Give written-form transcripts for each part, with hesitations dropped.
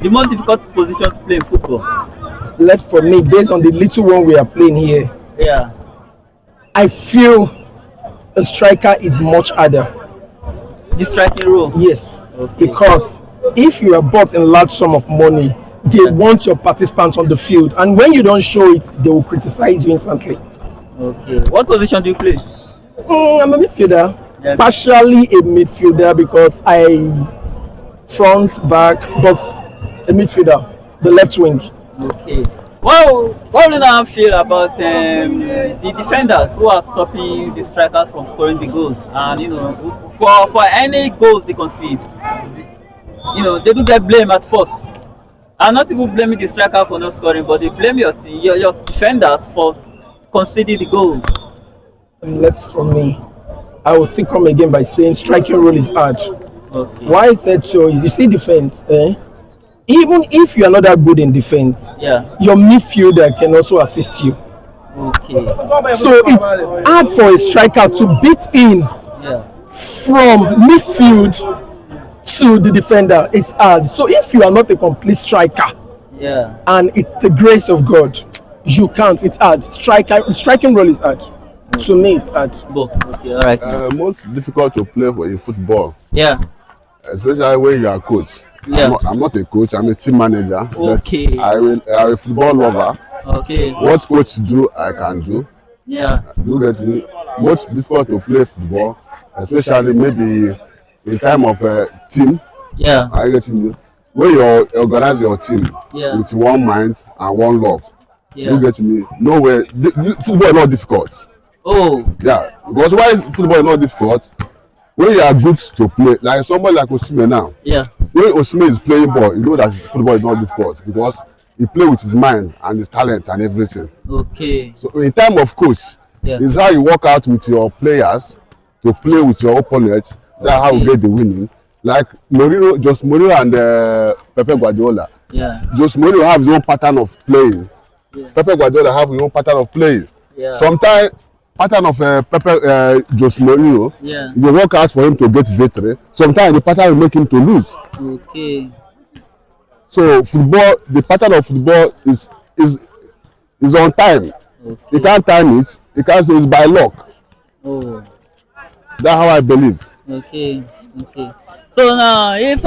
The most difficult position to play in football. Left for me, based on the little one we are playing here, Yeah. I feel a striker is much harder. The striking role. Yes, Okay. because if you are bought in large sum of money, they Yeah. want your participants on the field, and when you don't show it, they will criticize you instantly. Okay. What position do you play? I'm a midfielder, Yeah. partially a midfielder because I front back, but a midfielder, the left wing. Okay. Well, what do you feel about the defenders who are stopping the strikers from scoring the goals? And for any goals they concede, they do get blame at first. I'm not even blaming the striker for not scoring, but they blame your defenders for conceding the goal. Left from me, I will still come again by saying striking role is hard. Okay. Why I said so is, you see, defense, even if you are not that good in defense, Yeah. your midfielder can also assist you. Okay. So it's hard for a striker to beat in Yeah. from midfield to the defender. It's hard. So if you are not a complete striker Yeah. and it's the grace of God, you can't. It's hard. Striking role is hard. To me, it's hard. Okay. All right. Most difficult to play for in football, Yeah. especially when you are a coach. Yeah. I'm not a coach, I'm a team manager. Okay. But I'm a football lover. Okay. What coach do, I can do. Yeah. You get me? Most difficult to play football, especially maybe in time of a team. Yeah. I get me? When you organize your team Yeah. with one mind and one love. Yeah. You get me? Nowhere. Football is not difficult. Oh. Yeah, because why football is not difficult? When you are good to play, like somebody like Osimhen now. Yeah. When Osimhen is playing ball, you know that football is not difficult because he play with his mind and his talent and everything. Okay. So in time of coach, Yeah. it's how you work out with your players to play with your opponents. That's how you get the winning. Like Jose Mourinho and Pep Guardiola. Yeah. Jose Mourinho have his own pattern of playing. Yeah. Pep Guardiola have his own pattern of playing. Yeah. Sometimes pattern of Jose Mourinho, Yeah. you work out for him to get victory. Sometimes the pattern will make him to lose. Okay. So football, the pattern of football is on time. Okay. You can't time it. You can't say it's by luck. Oh. That's how I believe. Okay. Okay. So now, if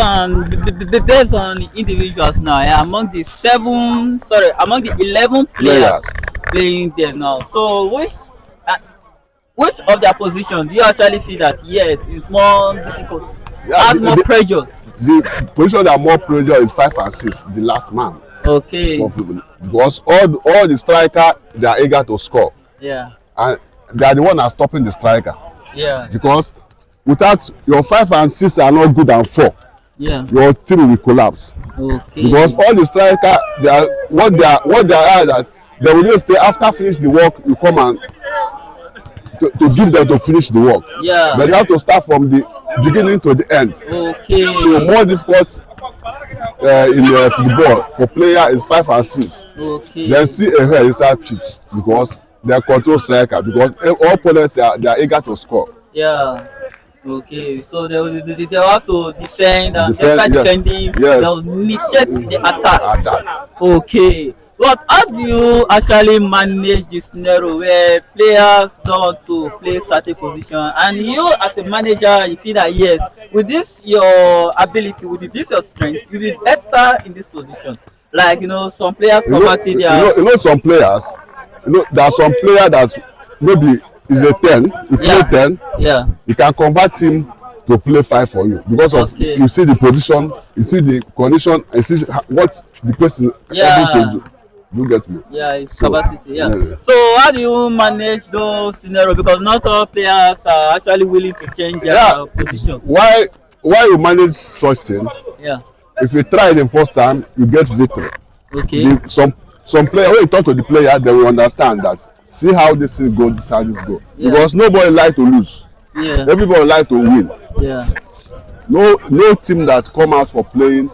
based on individuals now, yeah, among the 11 players playing there now, so which of their position do you actually feel that yes, it's more difficult, has more pressure? The position that more pressure is 5 and 6, the last man. Okay. Because all the striker, they are eager to score. Yeah. And they are the one that are stopping the striker. Yeah. Because without your 5 and 6 are not good and 4, Yeah. your team will collapse. Okay. Because all the striker, what they are that they will just stay after finish the work, you come and to give them to finish the work. Yeah. But you have to start from the beginning to the end. Okay. So more difficult in football for player is 5 and 6. Okay. Then see ahead inside pitch because they control striker because all opponents they are eager to score. Yeah. Okay. So they will have to defend and Defend, after yes. defending, Yes. they will initiate the attack. Attack. Okay. But how do you actually manage the scenario where players don't want to play certain position and you as a manager you feel that yes, with this your ability, with this your strength, you'll be better in this position? Like some players converted their Some players, there are some player that maybe is a 10, you play 10, Yeah. you can convert him to play 5 for you because of you see the position, you see the condition, and see what the person able to do. You get me? Yeah, it's capacity. Yeah. Yeah. So how do you manage those scenarios? Because not all players are actually willing to change their position. Why you manage such thing? Yeah. If you try it the first time, you get victory. Okay. Some player, when you talk to the player, they will understand that. See how this thing goes, this how this go. Yeah. Because nobody like to lose. Yeah. Everybody like to win. Yeah. No team that come out for playing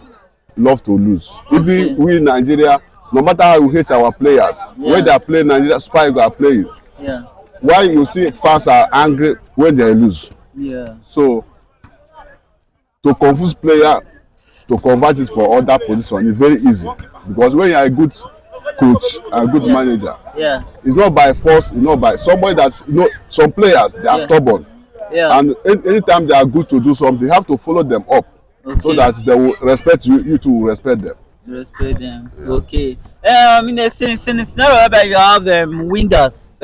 love to lose. Even we in Nigeria, no matter how we hate our players, when they are playing Nigeria, Super Eagles are playing. Yeah. Why you see fans are angry when they lose? Yeah. So to confuse player, to convert it for other position is very easy, because when you are a good coach and a good manager, it's not by force, it's not by somebody that, you know, some players they are stubborn, and anytime they are good to do something, you have to follow them up, so that they will respect you, you too will respect them. Respect them. Okay. In a scenario where you have wingers,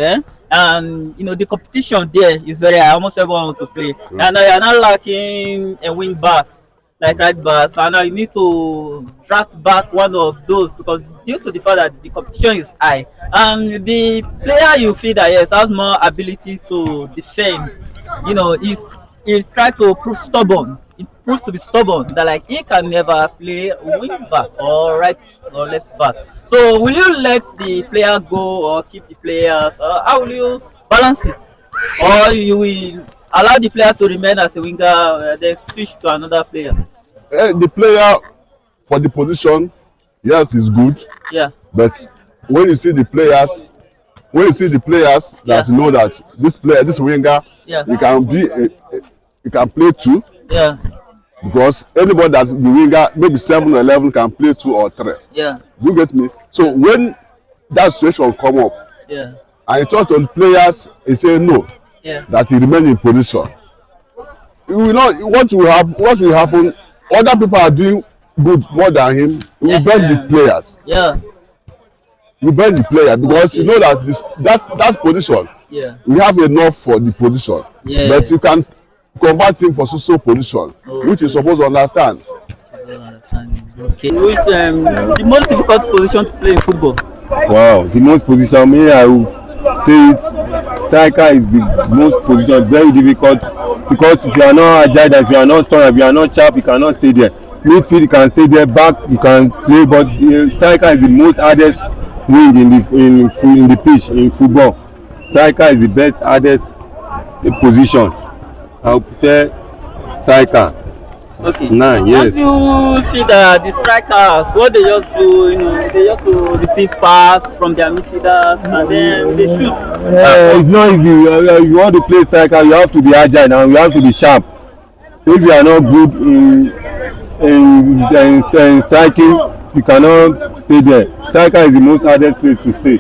and you know the competition there is very high. Almost everyone wants to play, and you're not lacking a wing backs like right backs, and now you need to draft back one of those because due to the fact that the competition is high, and the player you feel that yes has more ability to defend, you know, he try to prove stubborn. It proves to be stubborn that like he can never play wing back or right or left back. So will you let the player go or keep the players? How will you balance it? Or you will allow the player to remain as a winger, then switch to another player? The player for the position, yes, is good. Yeah. But when you see the players, that you know that this player, this winger, he can be he can play two. Yeah. Because anybody that the winger, maybe 7 or 11 can play 2 or 3. Yeah. You get me? So when that situation come up, Yeah. and you talk to the players, he say no, that he remain in position. You will not. What will happen? Other people are doing good more than him. We bench the players. Yeah. We bench the player because you know that that position. Yeah. We have enough for the position. Yeah. But you can convert him for so position, which you supposed to understand. Okay. Which the most difficult position to play in football? Wow, the most position, me I will say it, striker is the most position, very difficult, because if you are not agile, if you are not strong, if you are not sharp, you cannot stay there. Midfield you can stay there, back you can play, but striker is the most hardest wing in the pitch in football. Striker is the best hardest position. I would prefer striker. Okay. Nine, yes. How do you feel that the strikers, what they just do, you know, they just to receive pass from their midfielders and then they shoot? It's not easy. If you want to play striker, you have to be agile and you have to be sharp. So if you are not good in striking, you cannot stay there. Striker is the most hardest place to stay.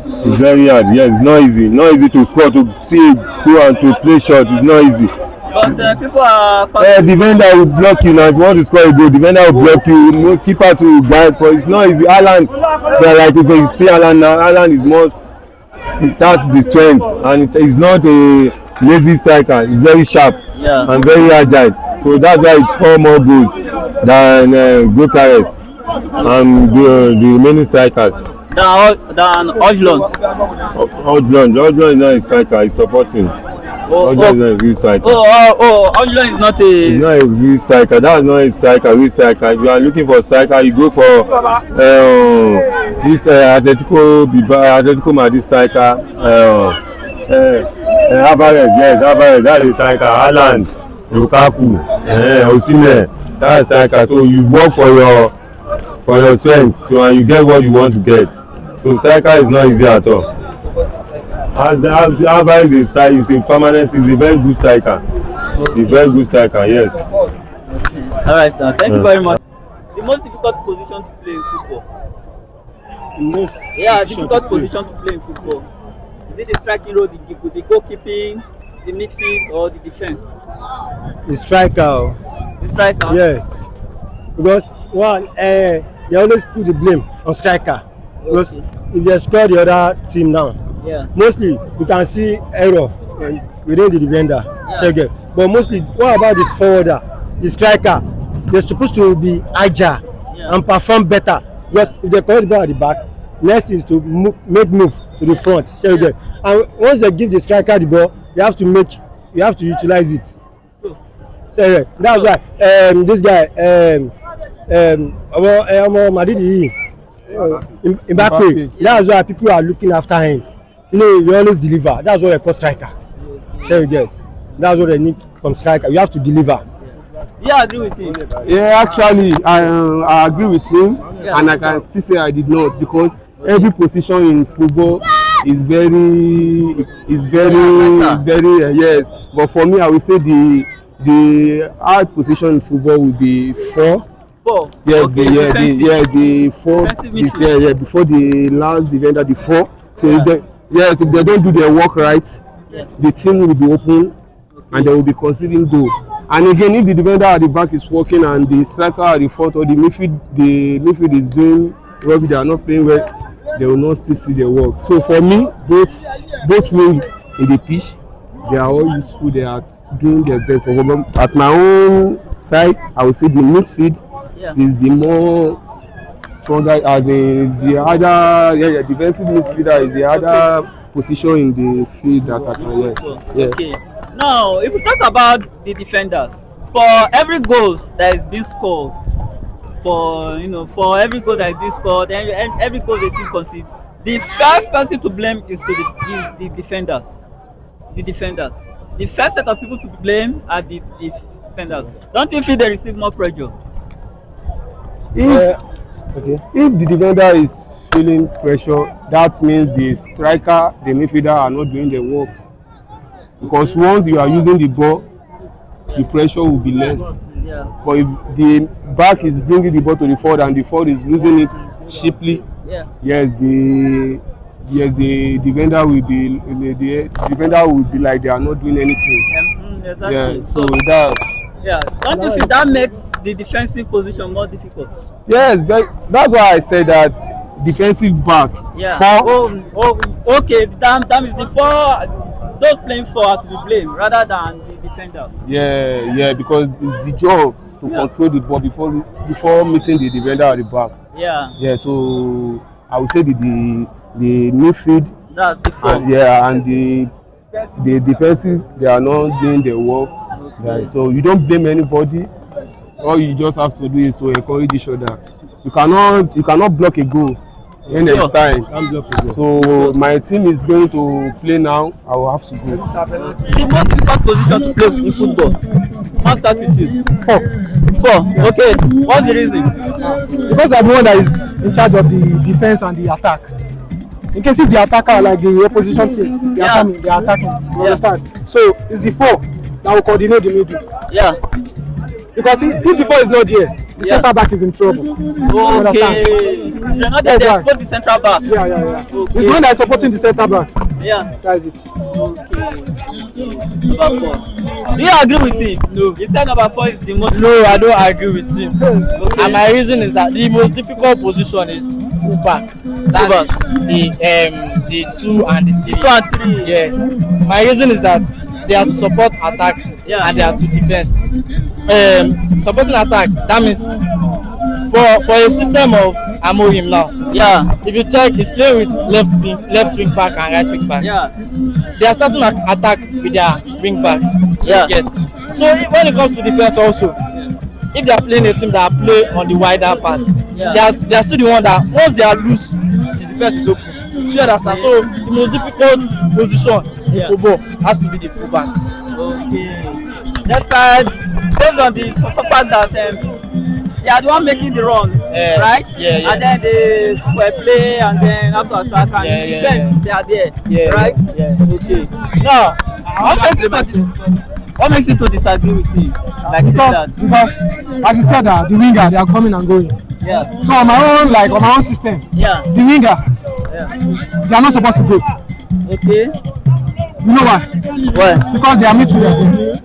It's very hard. Yes, it's not easy. Not easy to score, to see go and to play shot. It's not easy. But people are. Defender will block you now. If you want to score a goal, defender will block you. No keeper to guide, but it's not easy. Haaland, but like if you see Haaland now, Haaland is more. It has the strength, and it is not a lazy striker. It's very sharp and very agile. So that's why it score more goals than Gokares and the remaining strikers. Than Ojlund. Ojlund is not a striker. He's supporting. Ojlund is not a real striker. Ojlund is not a. He's not a real striker. That's not a striker. Real striker. If you are looking for a striker, you go for this Atletico Madrid striker. Alvarez, yes, Alvarez. That's a striker. Haaland, Lukaku, Osimhen. That's a striker. So you work for your strength, so and you get what you want to get. So striker is not easy at all. Alvarez is a permanent, is a very good striker. A very good striker, yes. All right, thank you very much. The most difficult position to play in football. Difficult position to play in football. Is it the striking role, the goalkeeping, the midfield, or the defense? The striker. The striker. Yes, because one, they always put the blame on striker. Because if they score the other team now, mostly you can see error within the defender. But mostly, what about the forwarder, the striker? They're supposed to be agile and perform better. Because if they correct the ball at the back, next is to make move to the front. And once they give the striker the ball, you have to utilize it. That's why this guy Madidi Mbappe, that's why people are looking after him. You know, he always deliver. That's what they call striker. That's what they need from striker. You have to deliver. Yeah, I agree with him. Yeah, actually, I agree with him, and I can still say I did not, because every position in football is very yes. But for me, I will say the the hard position in football will be 4. 4. Yes, okay, the 4. Before the last defender, the 4. So if they don't do their work right, the team will be open and they will be conceding goal. And again, if the defender at the back is working and the striker at the front or the midfield is doing rugby, they are not playing well, they will not still see their work. So for me, both wings in the pitch, they are all useful. They are doing their best. At my own side, I would say the midfield is the more stronger, as is the other defensive midfielder is the other position in the field that I can Okay. Now, if we talk about the defenders, for every goal that is being scored, for every goal that is being scored, every goal the team concedes, the first person to blame is the defenders. The defenders. The first set of people to blame are the defenders. Don't you feel they receive more pressure? If the defender is feeling pressure, that means the striker, the midfielder are not doing their work. Because once you are using the ball, the pressure will be less. Yeah. But if the back is bringing the ball to the forward and the forward is losing it cheaply, the defender will be like they are not doing anything. Exactly. Yeah. So that. Yeah. Don't you think that makes the defensive position more difficult? Yes, that's why I said that defensive back. Yeah. 4. Okay. That is the 4. Those playing 4 are to be blamed rather than the defender. Yeah, because it's the job to control the ball before meeting the defender at the back. Yeah. So I would say the midfield. That's the 4. And the defensive, they are not doing their work. Okay. So you don't blame anybody. All you just have to do is to encourage each other. You cannot block a goal when there is time. So my team is going to play now. I will have to go. The most difficult position to play in football. I'll start with you. 4. Okay. What's the reason? Because I'm the one that is in charge of the defense and the attack. In case if the attacker, like the opposition team, they are coming, they are attacking. You understand? So it's the 4 that will coordinate the middle. Yeah. Because if the 4 is not there, the centre back is in trouble. Okay. You're not there to support the central back. Yeah. Okay. It's the one that is supporting the centre back. Yeah. That's it. Okay. Number 4. Do you agree with him? No. You said number 4 is the most. No, I don't agree with him. Okay. And my reason is that the most difficult position is fullback. That's the 2 and the 3. 2 and 3. Yeah. My reason is that they are to support attack and they are to defense. Supporting attack, that means for a system of Amorim now. Yeah. If you check, he's playing with left wing back and right wing back. Yeah. They are starting an attack with their wing backs. Yeah. So when it comes to defense also, if they are playing a team that play on the wider part, they are still the one that once they are loose, the defense is open. Do you understand? So the most difficult position in football has to be the fullback. Okay. That's right. Based on the fact that they are the one making the run, right? Yeah. And then they play and then after attack and defense, they are there, right? Yeah. Okay. Now, what makes you to disagree with him? Like because as you said that the winger, they are coming and going. Yeah. So on my own system, the winger, they are not supposed to go. Okay. You know why? Why? Because they are midfielders.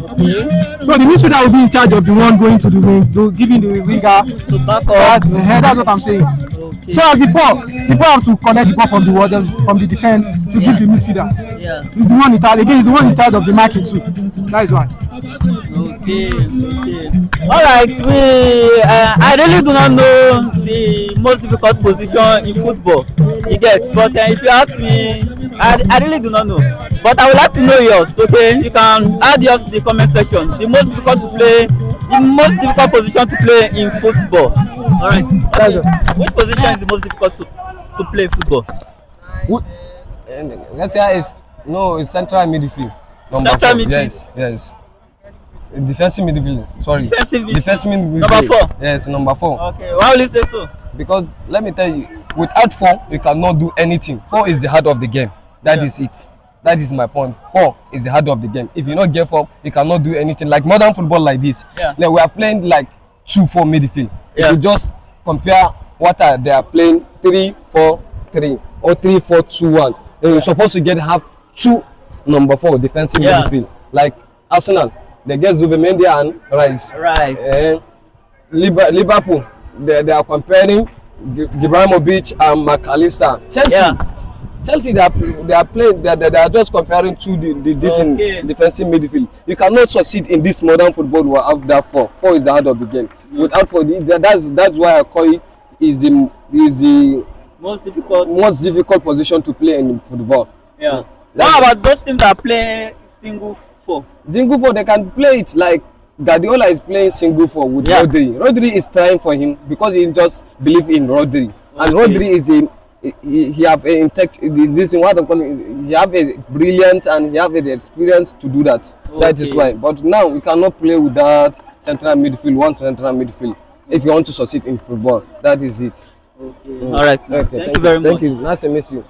Okay. So the midfielder will be in charge of the one going to the wing, giving the winger to back up. That's what I'm saying. Okay. So as the 4 have to connect the ball from the defense to give the midfielder. Yeah. He's the one in charge. Again, he's the one in charge of the marking too. That is why. Okay. All right. I really do not know the most difficult position in football. You get, but if you ask me, I really do not know. But I would like to know yours. Okay, you can add yours to the comment section. The most difficult position to play in football. All right. Which position is the most difficult to play in football? Let's say it's central midfield. Central midfield. Yes. Defensive midfield. Sorry. Defensive midfield. Number 4. Yes, number 4. Okay. Why will you say so? Because let me tell you, without 4, you cannot do anything. 4 is the heart of the game. That is it. That is my point. 4 is the heart of the game. If you not get form, you cannot do anything. Like modern football like this. Yeah. Now we are playing like 2-4 midfield. Yeah. If you just compare they are playing 3-4-3 or 3-4-2-1. Then you're supposed to get half 2 number 4 defensive midfield. Like Arsenal, they get Zubimendi and Rice. Liverpool, they are comparing Ibrahimovic and McAllister. Chelsea, they are playing. They are just comparing to this in defensive midfield. You cannot succeed in this modern football without that 4. 4 is the heart of the game. Without 4, that's why I call it is the most difficult position to play in football. Yeah. What about those teams that play single 4? Single 4, they can play it like Guardiola is playing single 4 with Rodri. Rodri is trying for him because he just believes in Rodri, and Rodri is he have a this is what I'm calling. He have a brilliant and he have the experience to do that. That is why. But now we cannot play without central midfield. One central midfield. If you want to succeed in football, that is it. Okay. All right. Okay. Thank you very much. Thank you. Nice to meet you.